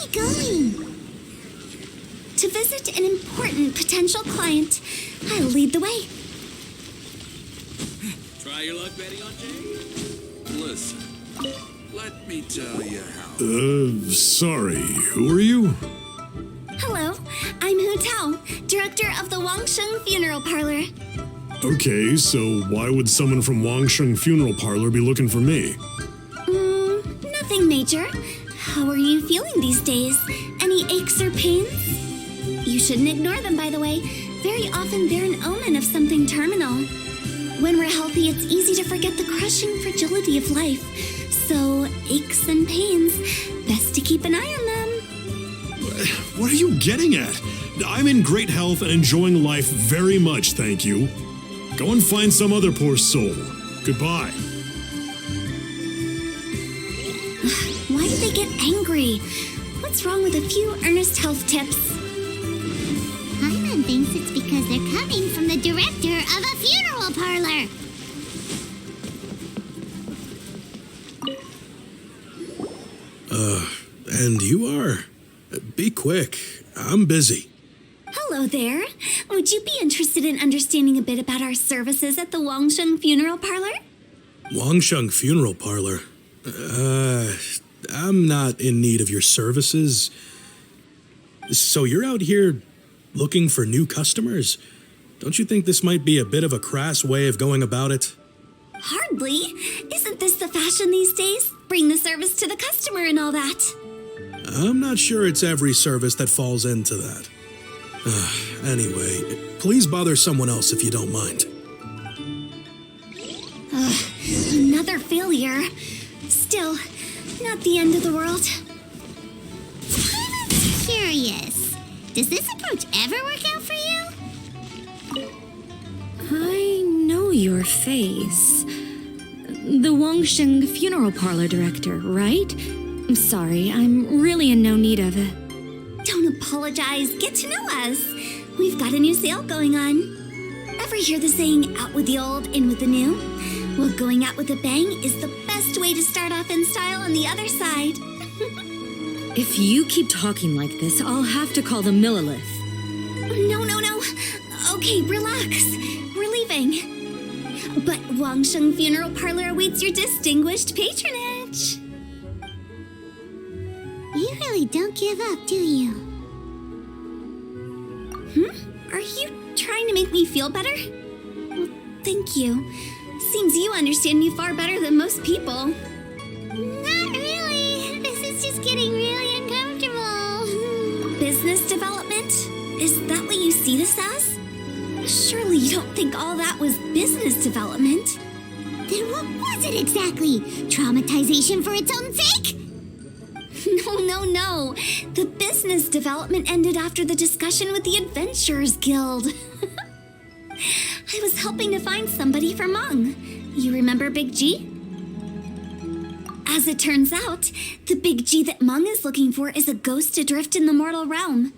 he going? To visit an important potential client. I'll lead the way. Try your luck betting on Jay? Listen, let me tell you how. Sorry, who are you? Hello, I'm Hu Tao, director of the Wangsheng Funeral Parlor. Okay, so why would someone from Wangsheng Funeral Parlor be looking for me? Nothing major. How are you feeling these days? Any aches or pains? You shouldn't ignore them, by the way. Very often they're an omen of something terminal. When we're healthy, it's easy to forget the crushing fragility of life. So, aches and pains, best to keep an eye on them. What are you getting at? I'm in great health and enjoying life very much, thank you. Go and find some other poor soul. Goodbye. Why do they get angry? What's wrong with a few earnest health tips? Paimon thinks it's because they're coming from the director of a funeral parlor. And you are? Be quick. I'm busy. Hello there. Would you be interested in understanding a bit about our services at the Wangsheng Funeral Parlor? Wangsheng Funeral Parlor? I'm not in need of your services. So you're out here looking for new customers? Don't you think this might be a bit of a crass way of going about it? Hardly. Isn't this the fashion these days? Bring the service to the customer and all that. I'm not sure it's every service that falls into that. Anyway, please bother someone else if you don't mind. Another failure. Still, not the end of the world. I'm curious. Does this approach ever work out for you? I know your face. The Wangsheng Funeral Parlor director, right? I'm sorry, I'm really in no need of it. Don't apologize. Get to know us. We've got a new sale going on. Ever hear the saying, out with the old, in with the new? Well, going out with a bang is the best way to start off in style on the other side. If you keep talking like this, I'll have to call the Millilith. No. Okay, relax. We're leaving. But Wangsheng Funeral Parlor awaits your distinguished patronage. You really don't give up, do you? Are you trying to make me feel better? Well, thank you. Seems you understand me far better than most people. Not really. This is just getting really uncomfortable. Business development? Is that what you see this as? Surely you don't think all that was business development. Then what was it exactly? Traumatization for its own sake? No. The business development ended after the discussion with the Adventurers Guild. I was helping to find somebody for Meng. You remember Big G? As it turns out, the Big G that Meng is looking for is a ghost adrift in the mortal realm.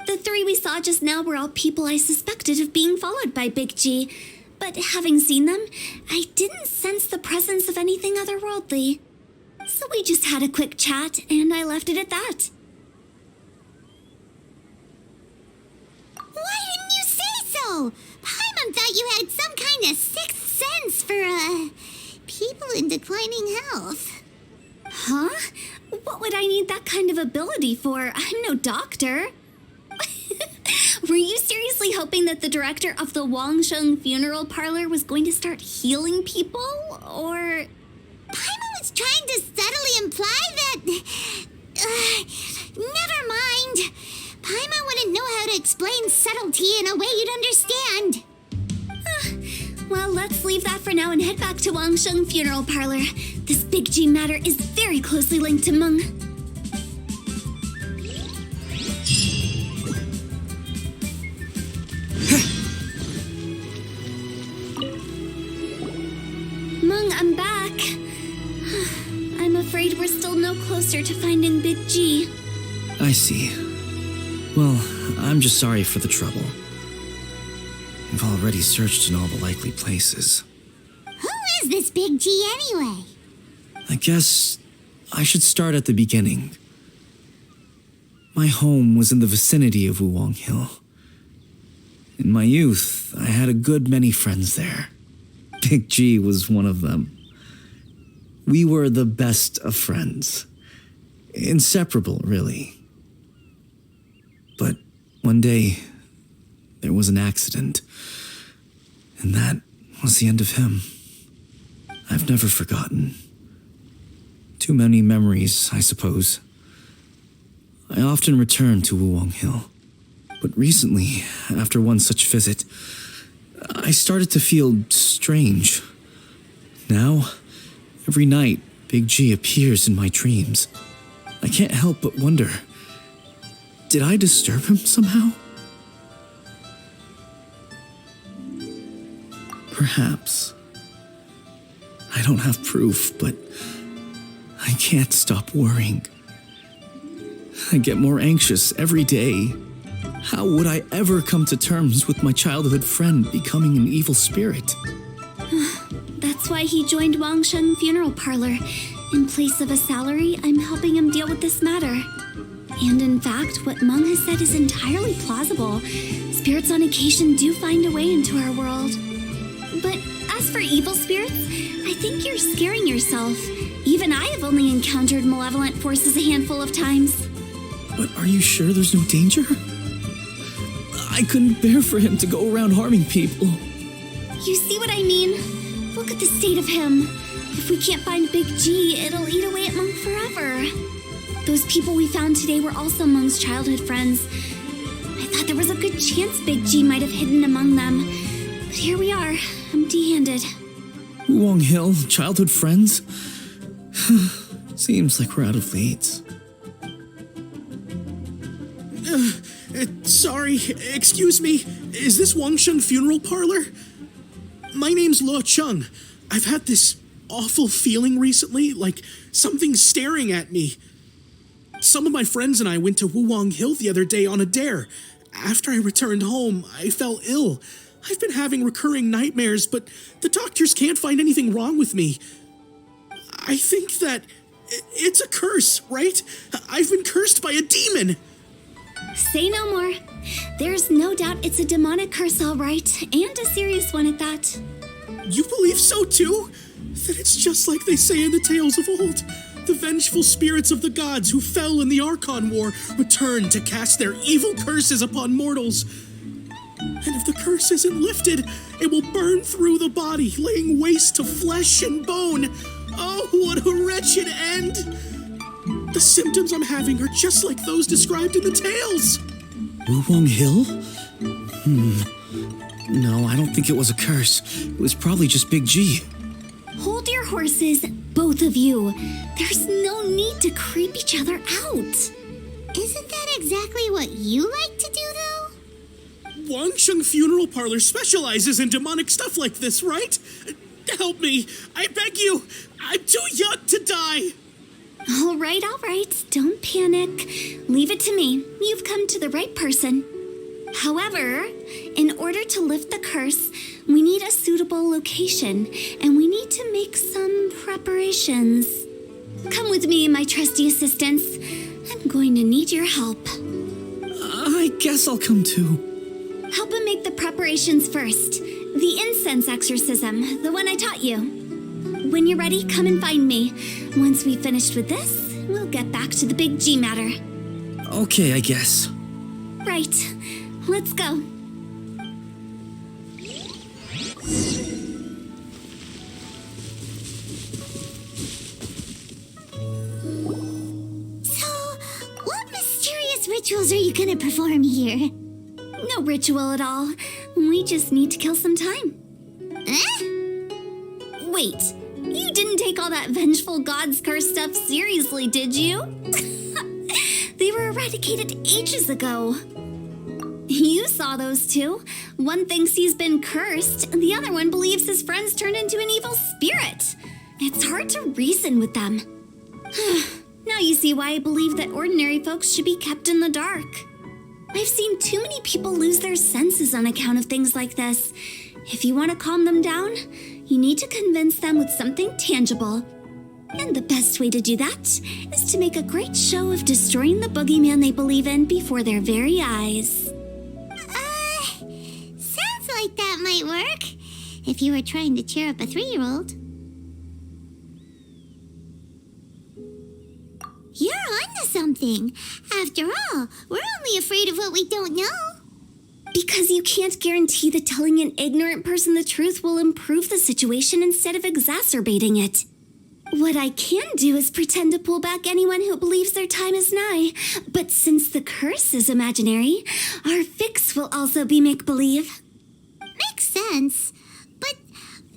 The three we saw just now were all people I suspected of being followed by Big G, but having seen them, I didn't sense the presence of anything otherworldly. So we just had a quick chat, and I left it at that. Why didn't you say so? Paimon thought you had some kind of sixth sense for, people in declining health. Huh? What would I need that kind of ability for? I'm no doctor. Were you seriously hoping that the director of the Wangsheng Funeral Parlor was going to start healing people, or... Paimon was trying to subtly imply that... never mind. Paimon wouldn't know how to explain subtlety in a way you'd understand. Well, let's leave that for now and head back to Wangsheng Funeral Parlor. This Big G matter is very closely linked to Meng. Meng, I'm back. I'm afraid we're still no closer to finding Big G. I see. Well, I'm just sorry for the trouble. We've already searched in all the likely places. Who is this Big G anyway? I guess I should start at the beginning. My home was in the vicinity of Wuwang Hill. In my youth, I had a good many friends there. Big G was one of them. We were the best of friends. Inseparable, really. But one day, there was an accident. And that was the end of him. I've never forgotten. Too many memories, I suppose. I often return to Wuwang Hill. But recently, after one such visit, I started to feel strange. Now, every night, Big G appears in my dreams. I can't help but wonder, did I disturb him somehow? Perhaps. I don't have proof, but I can't stop worrying. I get more anxious every day. How would I ever come to terms with my childhood friend becoming an evil spirit? That's why he joined Wangsheng Funeral Parlor. In place of a salary, I'm helping him deal with this matter. And in fact, what Meng has said is entirely plausible. Spirits on occasion do find a way into our world. But as for evil spirits, I think you're scaring yourself. Even I have only encountered malevolent forces a handful of times. But are you sure there's no danger? I couldn't bear for him to go around harming people. You see what I mean? Look at the state of him. If we can't find Big G, it'll eat away at Meng forever. Those people we found today were also Meng's childhood friends. I thought there was a good chance Big G might have hidden among them. But here we are, empty-handed. Wuwang Hill, childhood friends? Seems like we're out of leads. Sorry, excuse me. Is this Wangsheng Funeral Parlor? My name's Luo Chung. I've had this awful feeling recently, like something's staring at me. Some of my friends and I went to Wuwang Hill the other day on a dare. After I returned home, I fell ill. I've been having recurring nightmares, but the doctors can't find anything wrong with me. I think that it's a curse, right? I've been cursed by a demon. Say no more. There's no doubt it's a demonic curse, all right, and a serious one at that. You believe so too? That it's just like they say in the tales of old. The vengeful spirits of the gods who fell in the Archon War return to cast their evil curses upon mortals. And if the curse isn't lifted, it will burn through the body, laying waste to flesh and bone. Oh, what a wretched end! The symptoms I'm having are just like those described in the tales. Wuwang Hill? No, I don't think it was a curse. It was probably just Big G. Hold your horses, both of you. There's no need to creep each other out. Isn't that exactly what you like to do, though? Wangsheng Funeral Parlor specializes in demonic stuff like this, right? Help me. I beg you. I'm too young to die. All right. Don't panic. Leave it to me. You've come to the right person. However, in order to lift the curse, we need a suitable location, and we need to make some preparations. Come with me, my trusty assistants. I'm going to need your help. I guess I'll come too. Help him make the preparations first. The incense exorcism, the one I taught you. When you're ready, come and find me. Once we've finished with this, we'll get back to the Big G matter. Okay, I guess. Right. Let's go. So, what mysterious rituals are you gonna perform here? No ritual at all. We just need to kill some time. Eh? Wait, you didn't take all that vengeful god's curse stuff seriously, did you? They were eradicated ages ago. You saw those two. One thinks he's been cursed, and the other one believes his friends turned into an evil spirit. It's hard to reason with them. Now you see why I believe that ordinary folks should be kept in the dark. I've seen too many people lose their senses on account of things like this. If you want to calm them down, you need to convince them with something tangible. And the best way to do that is to make a great show of destroying the boogeyman they believe in before their very eyes. Sounds like that might work. If you were trying to cheer up a 3-year-old. You're onto something. After all, we're only afraid of what we don't know. Because you can't guarantee that telling an ignorant person the truth will improve the situation instead of exacerbating it. What I can do is pretend to pull back anyone who believes their time is nigh. But since the curse is imaginary, our fix will also be make-believe. Makes sense. But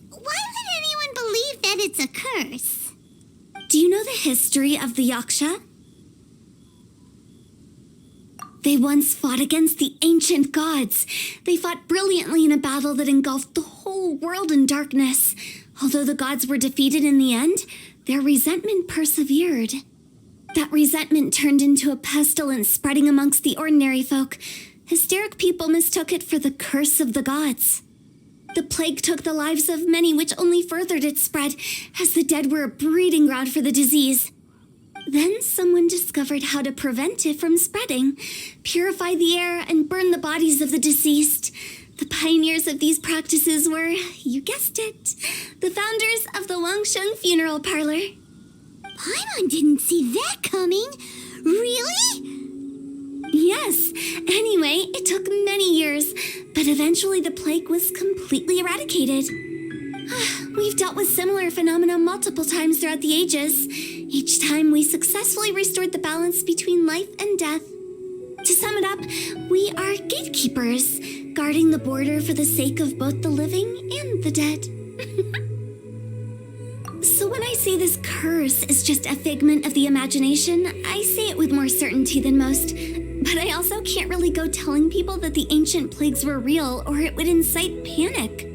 why would anyone believe that it's a curse? Do you know the history of the Yaksha? They once fought against the ancient gods. They fought brilliantly in a battle that engulfed the whole world in darkness. Although the gods were defeated in the end, their resentment persevered. That resentment turned into a pestilence spreading amongst the ordinary folk. Hysteric people mistook it for the curse of the gods. The plague took the lives of many, which only furthered its spread, as the dead were a breeding ground for the disease. Then someone discovered how to prevent it from spreading, purify the air, and burn the bodies of the deceased. The pioneers of these practices were, you guessed it, the founders of the Wangsheng Funeral Parlor. Paimon didn't see that coming. Really? Yes. Anyway, it took many years, but eventually the plague was completely eradicated. We've dealt with similar phenomena multiple times throughout the ages. Each time we successfully restored the balance between life and death. To sum it up, we are gatekeepers, guarding the border for the sake of both the living and the dead. So when I say this curse is just a figment of the imagination, I say it with more certainty than most. But I also can't really go telling people that the ancient plagues were real, or it would incite panic.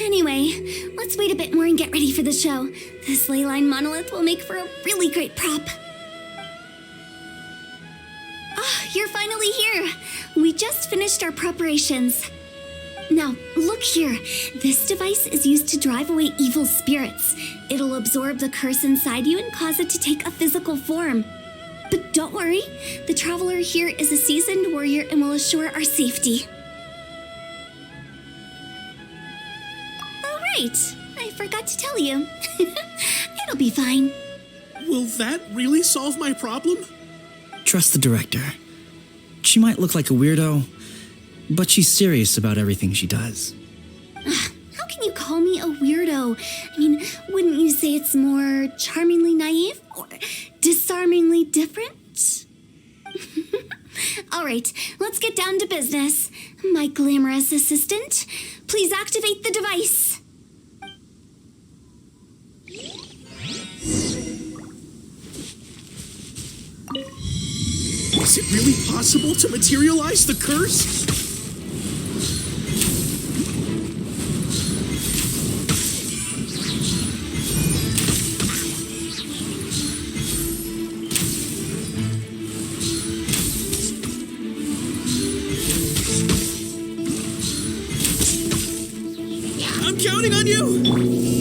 Anyway, let's wait a bit more and get ready for the show. This ley line monolith will make for a really great prop. You're finally here. We just finished our preparations. Now, look here. This device is used to drive away evil spirits. It'll absorb the curse inside you and cause it to take a physical form. But don't worry, the traveler here is a seasoned warrior and will assure our safety. Oh, right. I forgot to tell you. It'll be fine. Will that really solve my problem? Trust the director. She might look like a weirdo, but she's serious about everything she does. How can you call me a weirdo? I mean, wouldn't you say it's more charmingly naive or disarmingly different? All right, let's get down to business. My glamorous assistant, please activate the device. Is it really possible to materialize the curse? I'm counting on you!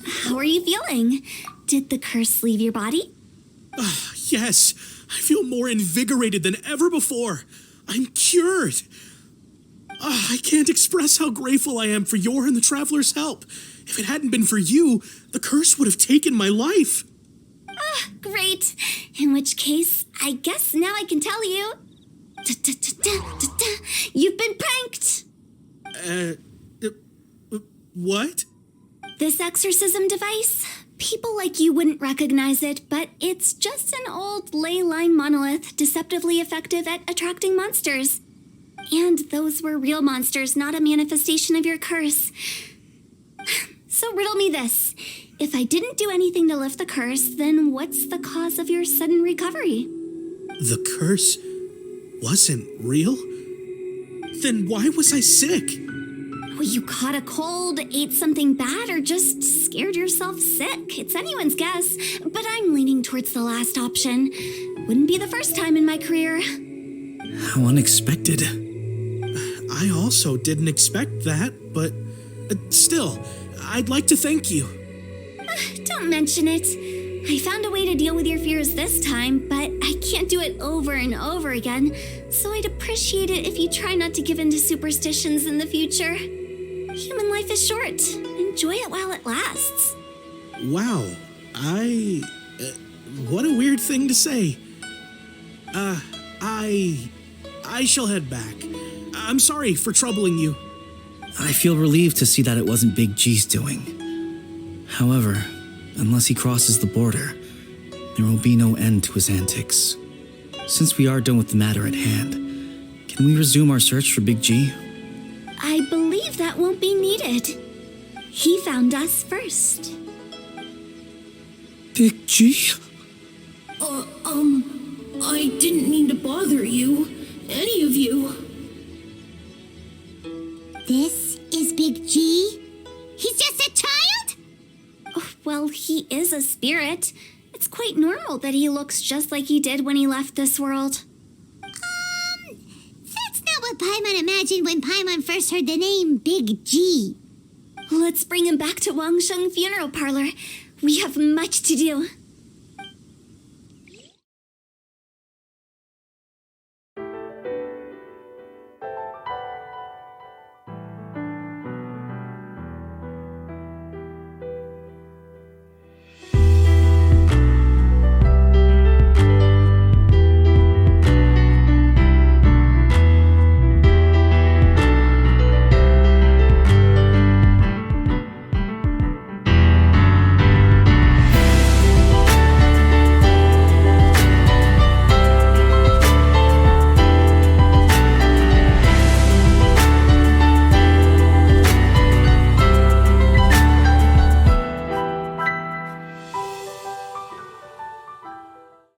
How are you feeling? Did the curse leave your body? Yes, I feel more invigorated than ever before. I'm cured. I can't express how grateful I am for your and the Traveler's help. If it hadn't been for you, the curse would have taken my life. Great. In which case, I guess now I can tell you. You've been pranked. What? This exorcism device, people like you wouldn't recognize it, but it's just an old ley line monolith deceptively effective at attracting monsters. And those were real monsters, not a manifestation of your curse. So riddle me this. If I didn't do anything to lift the curse, then what's the cause of your sudden recovery? The curse wasn't real? Then why was I sick? Well, you caught a cold, ate something bad, or just scared yourself sick. It's anyone's guess, but I'm leaning towards the last option. Wouldn't be the first time in my career. How unexpected. I also didn't expect that, but still, I'd like to thank you. Don't mention it. I found a way to deal with your fears this time, but I can't do it over and over again, so I'd appreciate it if you try not to give in to superstitions in the future. Human life is short. Enjoy it while it lasts. Wow, what a weird thing to say. I shall head back. I'm sorry for troubling you. I feel relieved to see that it wasn't Big G's doing. However, unless he crosses the border, there will be no end to his antics. Since we are done with the matter at hand, can we resume our search for Big G? I believe that won't be needed. He found us first. Big G? I didn't mean to bother you. Any of you. This is Big G? He's just a child? Oh, well, he is a spirit. It's quite normal that he looks just like he did when he left this world. That's not what Paimon imagined when Paimon first heard the name Big G. Let's bring him back to Wangsheng Funeral Parlor. We have much to do.